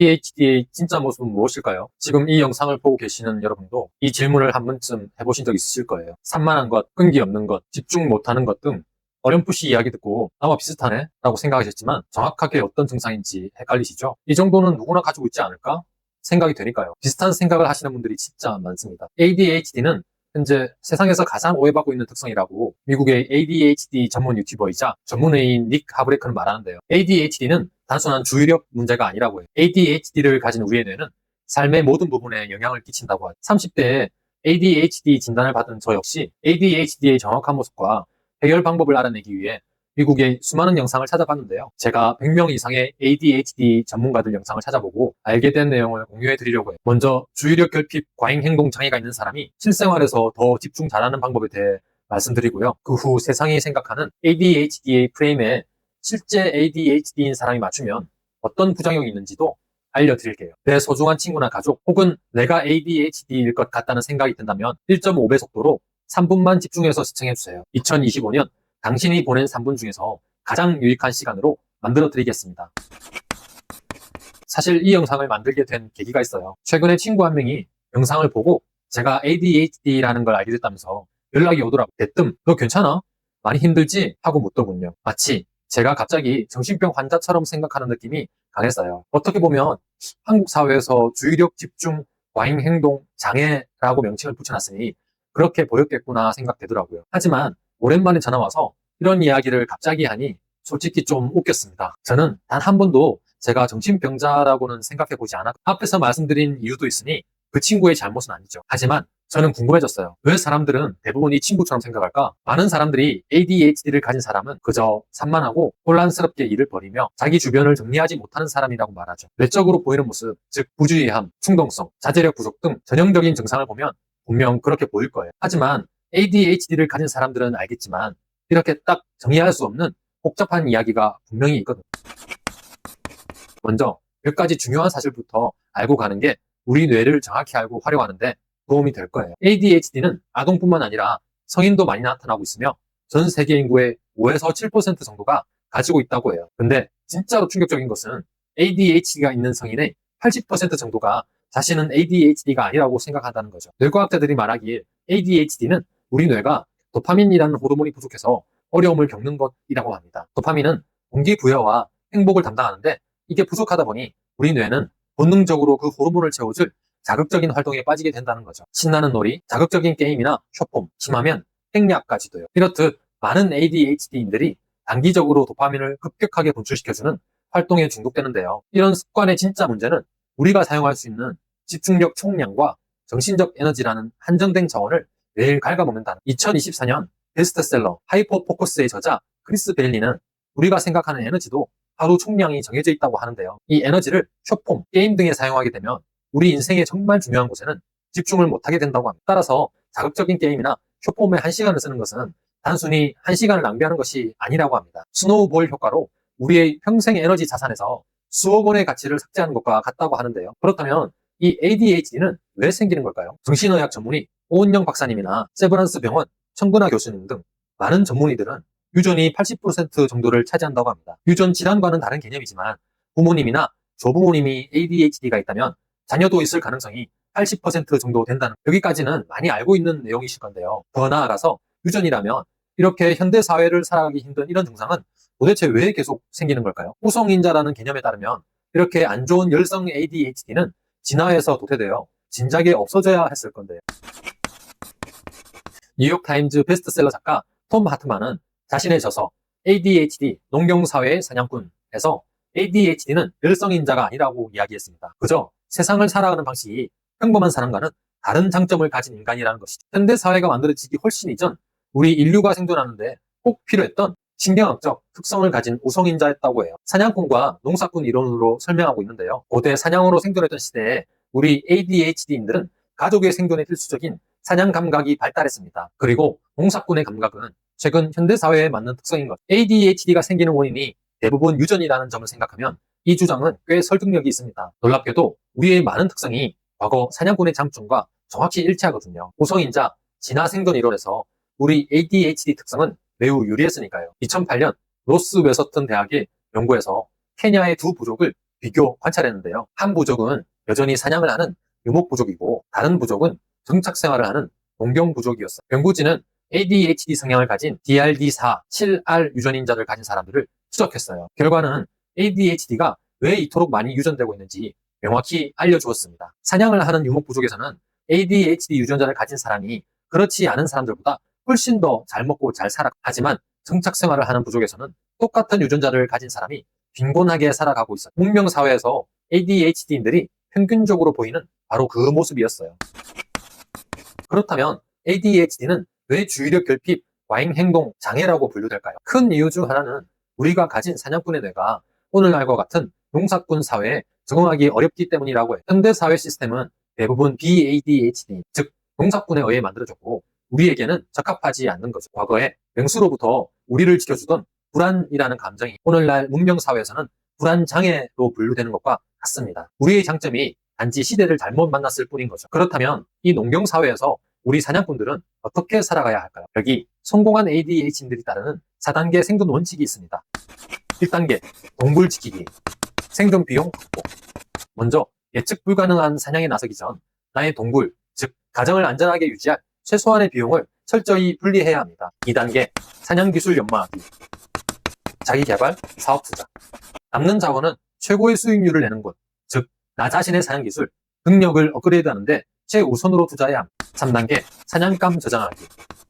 ADHD의 진짜 모습은 무엇일까요? 지금 이 영상을 보고 계시는 여러분도 이 질문을 한 번쯤 해보신 적 있으실 거예요. 산만한 것, 끈기 없는 것, 집중 못하는 것 등 어렴풋이 이야기 듣고 나와 비슷하네? 라고 생각하셨지만 정확하게 어떤 증상인지 헷갈리시죠? 이 정도는 누구나 가지고 있지 않을까? 생각이 되니까요. 비슷한 생각을 하시는 분들이 진짜 많습니다. ADHD는 현재 세상에서 가장 오해받고 있는 특성이라고 미국의 ADHD 전문 유튜버이자 전문의인 닉 하브레크는 말하는데요. ADHD는 단순한 주의력 문제가 아니라고 해요. ADHD를 가진 우리의 뇌는 삶의 모든 부분에 영향을 끼친다고 하죠. 30대에 ADHD 진단을 받은 저 역시 ADHD의 정확한 모습과 해결 방법을 알아내기 위해 미국의 수많은 영상을 찾아봤는데요. 제가 100명 이상의 ADHD 전문가들 영상을 찾아보고 알게 된 내용을 공유해 드리려고 해요. 먼저 주의력 결핍, 과잉 행동 장애가 있는 사람이 실생활에서 더 집중 잘하는 방법에 대해 말씀드리고요. 그 후 세상이 생각하는 ADHD의 프레임에 실제 ADHD인 사람이 맞추면 어떤 부작용이 있는지도 알려드릴게요. 내 소중한 친구나 가족 혹은 내가 ADHD일 것 같다는 생각이 든다면 1.5배 속도로 3분만 집중해서 시청해주세요. 2025년 당신이 보낸 3분 중에서 가장 유익한 시간으로 만들어 드리겠습니다. 사실 이 영상을 만들게 된 계기가 있어요. 최근에 친구 한 명이 영상을 보고 제가 ADHD라는 걸 알게 됐다면서 연락이 오더라고요. 대뜸 너 괜찮아? 많이 힘들지? 하고 묻더군요. 마치 제가 갑자기 정신병 환자처럼 생각하는 느낌이 강했어요. 어떻게 보면 한국 사회에서 주의력 집중, 과잉 행동, 장애라고 명칭을 붙여놨으니 그렇게 보였겠구나 생각되더라고요. 하지만 오랜만에 전화 와서 이런 이야기를 갑자기 하니 솔직히 좀 웃겼습니다. 저는 단 한 번도 제가 정신병자라고는 생각해보지 않았고 앞에서 말씀드린 이유도 있으니 그 친구의 잘못은 아니죠. 하지만 저는 궁금해졌어요. 왜 사람들은 대부분 이 친구처럼 생각할까? 많은 사람들이 ADHD를 가진 사람은 그저 산만하고 혼란스럽게 일을 벌이며 자기 주변을 정리하지 못하는 사람이라고 말하죠. 외적으로 보이는 모습, 즉 부주의함, 충동성, 자제력 부족 등 전형적인 증상을 보면 분명 그렇게 보일 거예요. 하지만 ADHD를 가진 사람들은 알겠지만 이렇게 딱 정의할 수 없는 복잡한 이야기가 분명히 있거든요. 먼저 몇 가지 중요한 사실부터 알고 가는 게 우리 뇌를 정확히 알고 활용하는데 도움이 될 거예요. ADHD는 아동뿐만 아니라 성인도 많이 나타나고 있으며 전 세계 인구의 5에서 7% 정도가 가지고 있다고 해요. 근데 진짜로 충격적인 것은 ADHD가 있는 성인의 80% 정도가 자신은 ADHD가 아니라고 생각한다는 거죠. 뇌과학자들이 말하기에 ADHD는 우리 뇌가 도파민이라는 호르몬이 부족해서 어려움을 겪는 것이라고 합니다. 도파민은 동기부여와 행복을 담당하는데 이게 부족하다 보니 우리 뇌는 본능적으로 그 호르몬을 채워줄 자극적인 활동에 빠지게 된다는 거죠. 신나는 놀이, 자극적인 게임이나 쇼폼, 심하면 행약까지도요. 이렇듯 많은 ADHD인들이 단기적으로 도파민을 급격하게 분출시켜주는 활동에 중독되는데요. 이런 습관의 진짜 문제는 우리가 사용할 수 있는 집중력 총량과 정신적 에너지라는 한정된 자원을 매일 갉아먹는다는 2024년 베스트셀러 하이퍼 포커스의 저자 크리스 벨리는 우리가 생각하는 에너지도 하루 총량이 정해져 있다고 하는데요. 이 에너지를 쇼폼, 게임 등에 사용하게 되면 우리 인생의 정말 중요한 곳에는 집중을 못하게 된다고 합니다. 따라서 자극적인 게임이나 쇼폼에 1시간을 쓰는 것은 단순히 1시간을 낭비하는 것이 아니라고 합니다. 스노우볼 효과로 우리의 평생 에너지 자산에서 수억 원의 가치를 삭제하는 것과 같다고 하는데요. 그렇다면 이 ADHD는 왜 생기는 걸까요? 정신의학 전문의 오은영 박사님이나 세브란스 병원 청근하 교수님 등 많은 전문의들은 유전이 80% 정도를 차지한다고 합니다. 유전 질환과는 다른 개념이지만 부모님이나 조부모님이 ADHD가 있다면 자녀도 있을 가능성이 80% 정도 된다는, 여기까지는 많이 알고 있는 내용이실 건데요. 더 나아가서 유전이라면 이렇게 현대 사회를 살아가기 힘든 이런 증상은 도대체 왜 계속 생기는 걸까요? 후성인자라는 개념에 따르면 이렇게 안 좋은 열성 ADHD는 진화해서 도태되어 진작에 없어져야 했을 건데요. 뉴욕타임즈 베스트셀러 작가 톰 하트만은 자신의 저서 ADHD 농경사회의 사냥꾼에서 ADHD는 열성인자가 아니라고 이야기했습니다. 그저 세상을 살아가는 방식이 평범한 사람과는 다른 장점을 가진 인간이라는 것이죠. 현대사회가 만들어지기 훨씬 이전 우리 인류가 생존하는데 꼭 필요했던 신경학적 특성을 가진 우성인자였다고 해요. 사냥꾼과 농사꾼 이론으로 설명하고 있는데요. 고대 사냥으로 생존했던 시대에 우리 ADHD인들은 가족의 생존에 필수적인 사냥 감각이 발달했습니다. 그리고 농사꾼의 감각은 최근 현대사회에 맞는 특성인 것. ADHD가 생기는 원인이 대부분 유전이라는 점을 생각하면 이 주장은 꽤 설득력이 있습니다. 놀랍게도 우리의 많은 특성이 과거 사냥꾼의 장점과 정확히 일치하거든요. 우성인자 진화 생존 이론에서 우리 ADHD 특성은 매우 유리했으니까요. 2008년 로스 웨서턴 대학의 연구에서 케냐의 두 부족을 비교 관찰했는데요. 한 부족은 여전히 사냥을 하는 유목부족이고 다른 부족은 정착생활을 하는 농경부족이었어요. 연구진은 ADHD 성향을 가진 DRD4, 7R 유전인자를 가진 사람들을 추적했어요. 결과는 ADHD가 왜 이토록 많이 유전되고 있는지 명확히 알려주었습니다. 사냥을 하는 유목부족에서는 ADHD 유전자를 가진 사람이 그렇지 않은 사람들보다 훨씬 더 잘 먹고 잘 살아. 하지만 정착생활을 하는 부족에서는 똑같은 유전자를 가진 사람이 빈곤하게 살아가고 있어요. 문명사회에서 ADHD인들이 평균적으로 보이는 바로 그 모습이었어요. 그렇다면 ADHD는 왜 주의력 결핍, 과잉 행동 장애라고 분류될까요? 큰 이유 중 하나는 우리가 가진 사냥꾼의 뇌가 오늘날과 같은 농사꾼 사회에 적응하기 어렵기 때문이라고 해요. 현대 사회 시스템은 대부분 BADHD, 즉 농사꾼에 의해 만들어졌고 우리에게는 적합하지 않는 거죠. 과거에 맹수로부터 우리를 지켜주던 불안이라는 감정이 오늘날 문명사회에서는 불안장애로 분류되는 것과 같습니다. 우리의 장점이 단지 시대를 잘못 만났을 뿐인 거죠. 그렇다면 이 농경사회에서 우리 사냥꾼들은 어떻게 살아가야 할까요? 여기 성공한 ADHD들이 따르는 4단계 생존 원칙이 있습니다. 1단계, 동물 지키기. 생존 비용 확보. 먼저 예측 불가능한 사냥에 나서기 전 나의 동물, 즉 가정을 안전하게 유지할 최소한의 비용을 철저히 분리해야 합니다. 2단계, 사냥기술 연마하기. 자기개발, 사업 투자. 남는 자원은 최고의 수익률을 내는 곳, 즉 나 자신의 사냥기술, 능력을 업그레이드하는데 최우선으로 투자해야 합니다. 3단계, 사냥감 저장하기.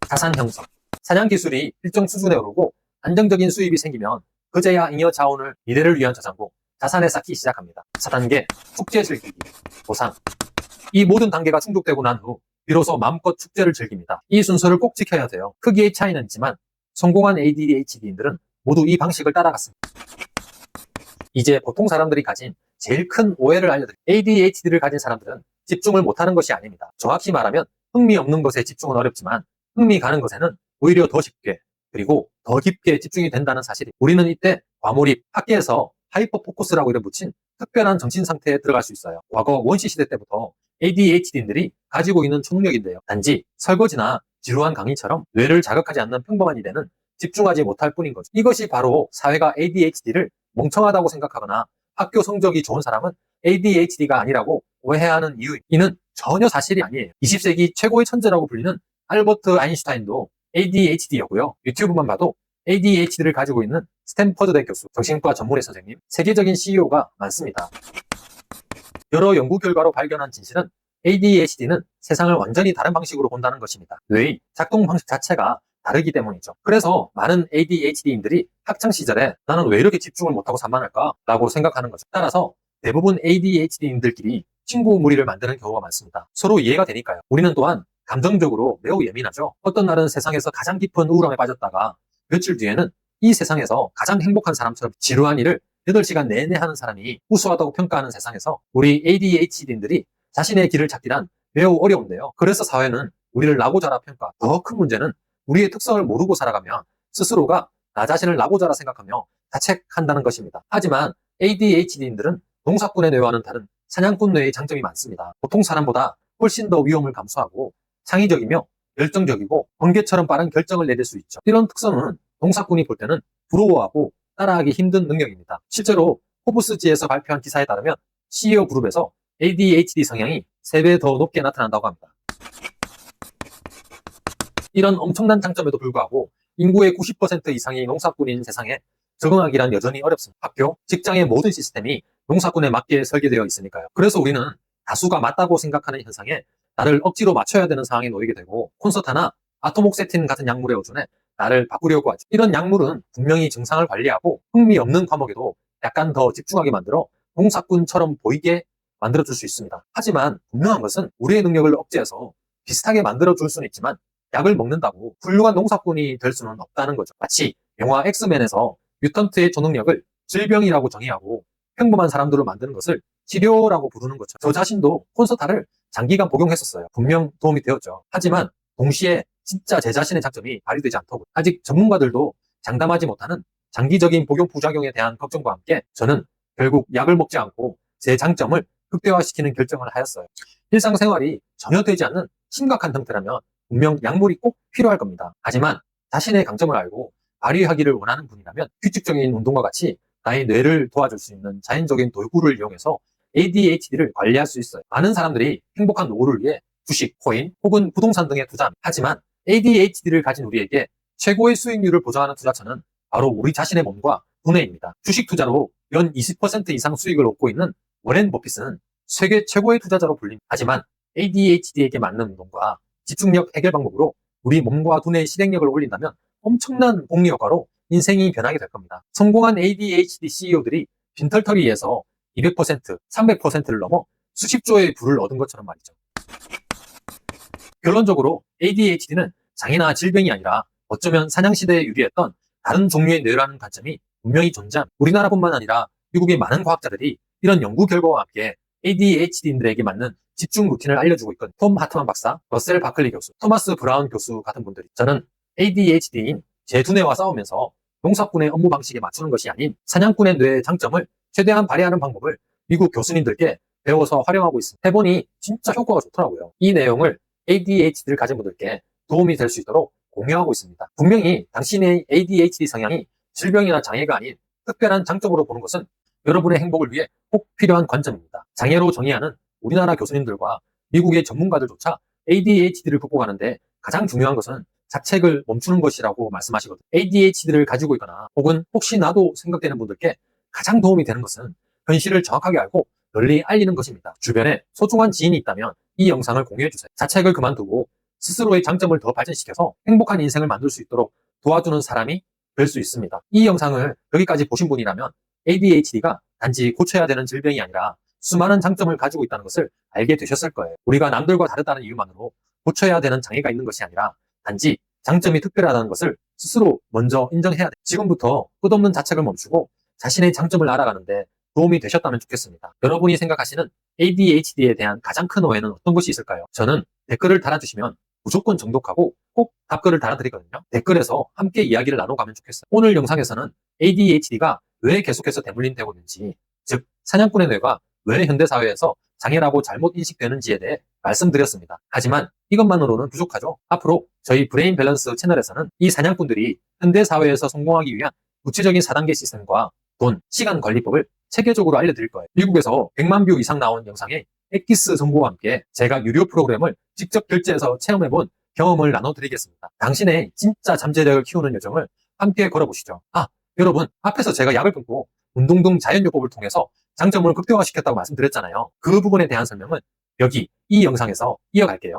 자산 형성. 사냥기술이 일정 수준에 오르고 안정적인 수입이 생기면 그제야 잉여 자원을 미래를 위한 저장고, 자산에 쌓기 시작합니다. 4단계, 축제 즐기기. 보상. 이 모든 단계가 충족되고 난 후 비로소 마음껏 축제를 즐깁니다. 이 순서를 꼭 지켜야 돼요. 크기의 차이는 있지만 성공한 ADHD인들은 모두 이 방식을 따라갔습니다. 이제 보통 사람들이 가진 제일 큰 오해를 알려드릴게요. ADHD를 가진 사람들은 집중을 못하는 것이 아닙니다. 정확히 말하면 흥미 없는 것에 집중은 어렵지만 흥미 가는 것에는 오히려 더 쉽게 그리고 더 깊게 집중이 된다는 사실이. 우리는 이때 과몰입, 학계에서 하이퍼 포커스라고 이름 붙인 특별한 정신 상태에 들어갈 수 있어요. 과거 원시 시대 때부터 ADHD인들이 가지고 있는 초능력인데요. 단지 설거지나 지루한 강의처럼 뇌를 자극하지 않는 평범한 일에는 집중하지 못할 뿐인 거죠. 이것이 바로 사회가 ADHD를 멍청하다고 생각하거나 학교 성적이 좋은 사람은 ADHD가 아니라고 오해하는 이유. 이는 전혀 사실이 아니에요. 20세기 최고의 천재라고 불리는 알버트 아인슈타인도 ADHD였고요. 유튜브만 봐도 ADHD를 가지고 있는 스탠퍼드대 교수, 정신과 전문의 선생님, 세계적인 CEO가 많습니다. 여러 연구 결과로 발견한 진실은 ADHD는 세상을 완전히 다른 방식으로 본다는 것입니다. 뇌의 작동 방식 자체가 다르기 때문이죠. 그래서 많은 ADHD인들이 학창시절에 나는 왜 이렇게 집중을 못하고 산만할까? 라고 생각하는 거죠. 따라서 대부분 ADHD인들끼리 친구 무리를 만드는 경우가 많습니다. 서로 이해가 되니까요. 우리는 또한 감정적으로 매우 예민하죠. 어떤 날은 세상에서 가장 깊은 우울함에 빠졌다가 며칠 뒤에는 이 세상에서 가장 행복한 사람처럼 지루한 일을 8시간 내내 하는 사람이 우수하다고 평가하는 세상에서 우리 ADHD인들이 자신의 길을 찾기란 매우 어려운데요. 그래서 사회는 우리를 라고자라 평가. 더 큰 문제는 우리의 특성을 모르고 살아가면 스스로가 나 자신을 라고자라 생각하며 자책한다는 것입니다. 하지만 ADHD인들은 농사꾼의 뇌와는 다른 사냥꾼 뇌의 장점이 많습니다. 보통 사람보다 훨씬 더 위험을 감수하고 창의적이며 열정적이고 번개처럼 빠른 결정을 내릴 수 있죠. 이런 특성은 농사꾼이 볼 때는 부러워하고 따라하기 힘든 능력입니다. 실제로 포브스지에서 발표한 기사에 따르면 CEO 그룹에서 ADHD 성향이 3배 더 높게 나타난다고 합니다. 이런 엄청난 장점에도 불구하고 인구의 90% 이상이 농사꾼인 세상에 적응하기란 여전히 어렵습니다. 학교, 직장의 모든 시스템이 농사꾼에 맞게 설계되어 있으니까요. 그래서 우리는 다수가 맞다고 생각하는 현상에 나를 억지로 맞춰야 되는 상황에 놓이게 되고 콘서타나 아토목세틴 같은 약물에 의존해 나를 바꾸려고 하죠. 이런 약물은 분명히 증상을 관리하고 흥미 없는 과목에도 약간 더 집중하게 만들어 농사꾼처럼 보이게 만들어줄 수 있습니다. 하지만 분명한 것은 우리의 능력을 억제해서 비슷하게 만들어줄 수는 있지만 약을 먹는다고 훌륭한 농사꾼이 될 수는 없다는 거죠. 마치 영화 엑스맨에서 뮤턴트의 초능력을 질병이라고 정의하고 평범한 사람들을 만드는 것을 치료라고 부르는 것처럼 저 자신도 콘서타를 장기간 복용했었어요. 분명 도움이 되었죠. 하지만 동시에 진짜 제 자신의 장점이 발휘되지 않더군요. 아직 전문가들도 장담하지 못하는 장기적인 복용 부작용에 대한 걱정과 함께 저는 결국 약을 먹지 않고 제 장점을 극대화시키는 결정을 하였어요. 일상생활이 전혀 되지 않는 심각한 상태라면 분명 약물이 꼭 필요할 겁니다. 하지만 자신의 강점을 알고 발휘하기를 원하는 분이라면 규칙적인 운동과 같이 나의 뇌를 도와줄 수 있는 자연적인 도구를 이용해서 ADHD를 관리할 수 있어요. 많은 사람들이 행복한 노후를 위해 주식, 코인 혹은 부동산 등에 투자합니다. 하지만 ADHD를 가진 우리에게 최고의 수익률을 보장하는 투자처는 바로 우리 자신의 몸과 두뇌입니다. 주식 투자로 연 20% 이상 수익을 얻고 있는 워렌 버핏은 세계 최고의 투자자로 불립니다. 하지만 ADHD에게 맞는 운동과 집중력 해결 방법으로 우리 몸과 두뇌의 실행력을 올린다면 엄청난 복리 효과로 인생이 변하게 될 겁니다. 성공한 ADHD CEO들이 빈털터리에서 200%, 300%를 넘어 수십조의 부를 얻은 것처럼 말이죠. 결론적으로 ADHD는 장애나 질병이 아니라 어쩌면 사냥시대에 유리했던 다른 종류의 뇌라는 관점이 분명히 존재합니다. 우리나라뿐만 아니라 미국의 많은 과학자들이 이런 연구 결과와 함께 ADHD인들에게 맞는 집중 루틴을 알려주고 있거든요. 톰 하트만 박사, 러셀 바클리 교수, 토마스 브라운 교수 같은 분들이 저는 ADHD인 제 두뇌와 싸우면서 농사꾼의 업무 방식에 맞추는 것이 아닌 사냥꾼의 뇌의 장점을 최대한 발휘하는 방법을 미국 교수님들께 배워서 활용하고 있습니다. 해보니 진짜 효과가 좋더라고요. 이 내용을 ADHD를 가진 분들께 도움이 될 수 있도록 공유하고 있습니다. 분명히 당신의 ADHD 성향이 질병이나 장애가 아닌 특별한 장점으로 보는 것은 여러분의 행복을 위해 꼭 필요한 관점입니다. 장애로 정의하는 우리나라 교수님들과 미국의 전문가들조차 ADHD를 극복하는데 가장 중요한 것은 자책을 멈추는 것이라고 말씀하시거든요. ADHD를 가지고 있거나 혹은 혹시 나도 생각되는 분들께 가장 도움이 되는 것은 현실을 정확하게 알고 널리 알리는 것입니다. 주변에 소중한 지인이 있다면 이 영상을 공유해주세요. 자책을 그만두고 스스로의 장점을 더 발전시켜서 행복한 인생을 만들 수 있도록 도와주는 사람이 될 수 있습니다. 이 영상을 여기까지 보신 분이라면 ADHD가 단지 고쳐야 되는 질병이 아니라 수많은 장점을 가지고 있다는 것을 알게 되셨을 거예요. 우리가 남들과 다르다는 이유만으로 고쳐야 되는 장애가 있는 것이 아니라 단지 장점이 특별하다는 것을 스스로 먼저 인정해야 돼요. 지금부터 끝없는 자책을 멈추고 자신의 장점을 알아가는데 도움이 되셨다면 좋겠습니다. 여러분이 생각하시는 ADHD에 대한 가장 큰 오해는 어떤 것이 있을까요? 저는 댓글을 달아주시면 무조건 정독하고 꼭 답글을 달아드리거든요. 댓글에서 함께 이야기를 나눠가면 좋겠어요. 오늘 영상에서는 ADHD가 왜 계속해서 대물림되고 있는지, 즉 사냥꾼의 뇌가 왜 현대사회에서 장애라고 잘못 인식되는지에 대해 말씀드렸습니다. 하지만 이것만으로는 부족하죠. 앞으로 저희 브레인 밸런스 채널에서는 이 사냥꾼들이 현대사회에서 성공하기 위한 구체적인 4단계 시스템과 돈, 시간 관리법을 체계적으로 알려드릴 거예요. 미국에서 100만 뷰 이상 나온 영상에 엑기스 정보와 함께 제가 유료 프로그램을 직접 결제해서 체험해본 경험을 나눠드리겠습니다. 당신의 진짜 잠재력을 키우는 여정을 함께 걸어보시죠. 여러분, 앞에서 제가 약을 끊고 운동 등 자연요법을 통해서 장점을 극대화시켰다고 말씀드렸잖아요. 그 부분에 대한 설명은 여기 이 영상에서 이어갈게요.